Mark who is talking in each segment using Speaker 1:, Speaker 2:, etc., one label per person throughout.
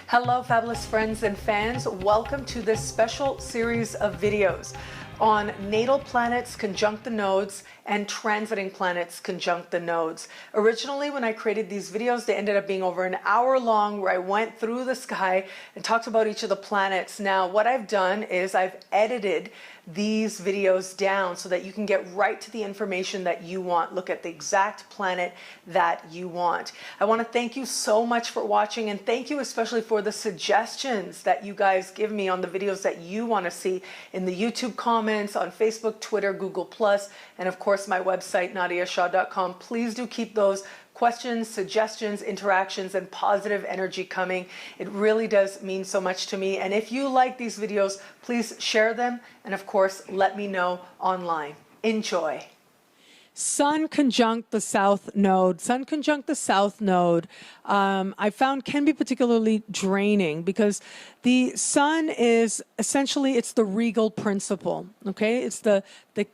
Speaker 1: Hello, fabulous friends and fans. Welcome to this special series of videos on natal planets conjunct the nodes and transiting planets conjunct the nodes. Originally, when I created these videos, they ended up being over an hour long, where I went through the sky and talked about each of the planets. Now, what I've done is I've edited these videos down so that you can get right to the information that you want. Look at the exact planet that you want. I want to thank you so much for watching, and thank you especially for the suggestions that you guys give me on the videos that you want to see in the YouTube comments, on Facebook, Twitter, Google+, and of course my website, nadiyashah.com. Please do keep those questions, suggestions, interactions, and positive energy coming. It really does mean so much to me. And if you like these videos, please share them. And of course, let me know online. Enjoy. Sun conjunct the South Node. Sun conjunct the South Node, I found can be particularly draining because the Sun is essentially, it's the regal principle, okay? It's the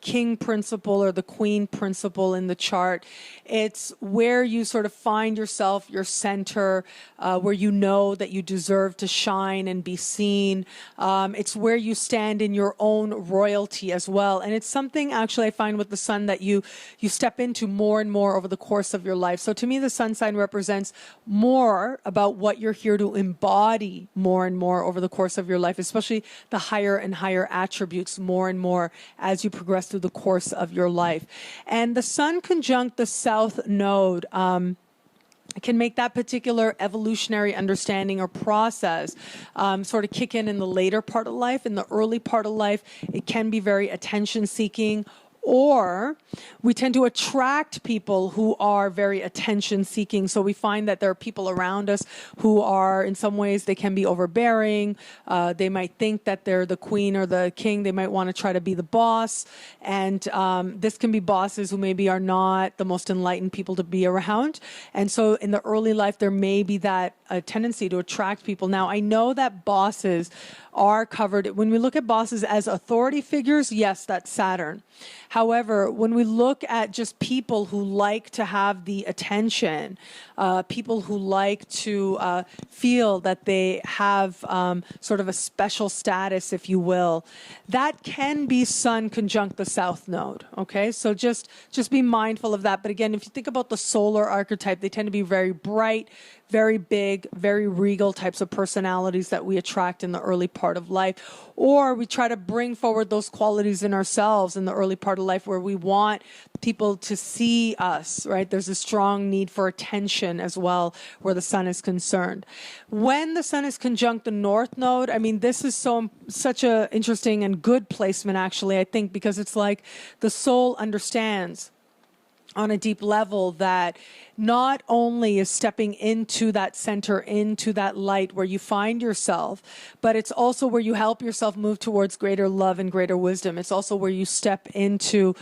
Speaker 1: king principle or the queen principle in the chart. It's where you sort of find yourself, your center, where you know that you deserve to shine and be seen. It's where you stand in your own royalty as well. And it's something actually I find with the Sun that you step into more and more over the course of your life. So to me, the Sun sign represents more about what you're here to embody more and more over the course of your life, especially the higher and higher attributes more and more as you progress through the course of your life. And the Sun conjunct the South Node can make that particular evolutionary understanding or process sort of kick in the later part of life. In the early part of life, it can be very attention-seeking, or we tend to attract people who are very attention-seeking. So we find that there are people around us who are, in some ways, they can be overbearing. They might think that they're the queen or the king. They might want to try to be the boss. And this can be bosses who maybe are not the most enlightened people to be around. And so in the early life, there may be that tendency to attract people. Now, I know that bosses are covered. When we look at bosses as authority figures, yes, that's Saturn. However, when we look at just people who like to have the attention, people who like to feel that they have sort of a special status, if you will, that can be Sun conjunct the South Node, okay? So just be mindful of that. But again, if you think about the solar archetype, they tend to be very bright, very big, very regal types of personalities that we attract in the early part of life. Or we try to bring forward those qualities in ourselves in the early part of life where we want people to see us, right? There's a strong need for attention as well where the Sun is concerned. When the Sun is conjunct the North Node, I mean, this is such a interesting and good placement, actually, I think, because it's like the soul understands on a deep level that not only is stepping into that center, into that light where you find yourself, but it's also where you help yourself move towards greater love and greater wisdom. It's also where you step into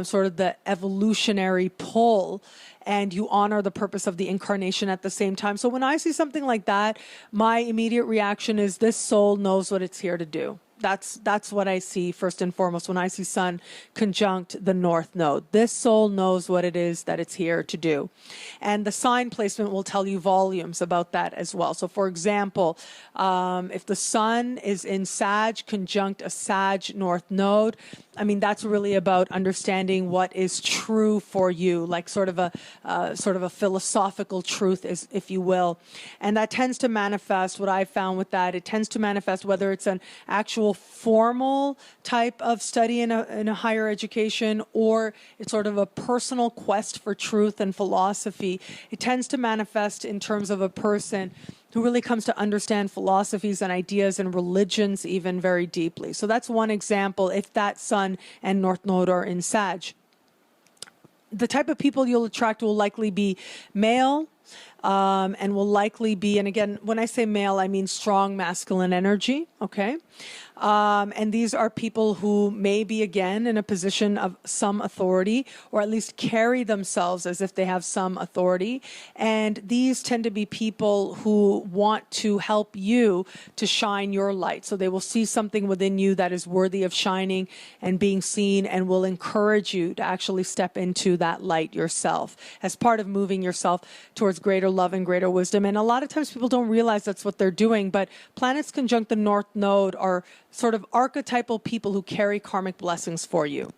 Speaker 1: sort of the evolutionary pull, and you honor the purpose of the incarnation at the same time. So when I see something like that, my immediate reaction is this soul knows what it's here to do. That's what I see first and foremost when I see Sun conjunct the North Node. This soul knows what it is that it's here to do. And the sign placement will tell you volumes about that as well. So for example, if the Sun is in Sag conjunct a Sag North Node, I mean, that's really about understanding what is true for you, like sort of a philosophical truth, if you will. And that tends to manifest, what I found with that, it tends to manifest whether it's an actual formal type of study in a higher education, or it's sort of a personal quest for truth and philosophy. It tends to manifest in terms of a person who really comes to understand philosophies and ideas and religions even very deeply. So that's one example if that Sun and North Node are in Sag. The type of people you'll attract will likely be male, and will likely be, and again, when I say male, I mean strong masculine energy, okay? And these are people who may be, again, in a position of some authority, or at least carry themselves as if they have some authority. And these tend to be people who want to help you to shine your light. So they will see something within you that is worthy of shining and being seen, and will encourage you to actually step into that light yourself as part of moving yourself towards towards greater love and greater wisdom. And a lot of times people don't realize that's what they're doing, but planets conjunct the North Node are sort of archetypal people who carry karmic blessings for you.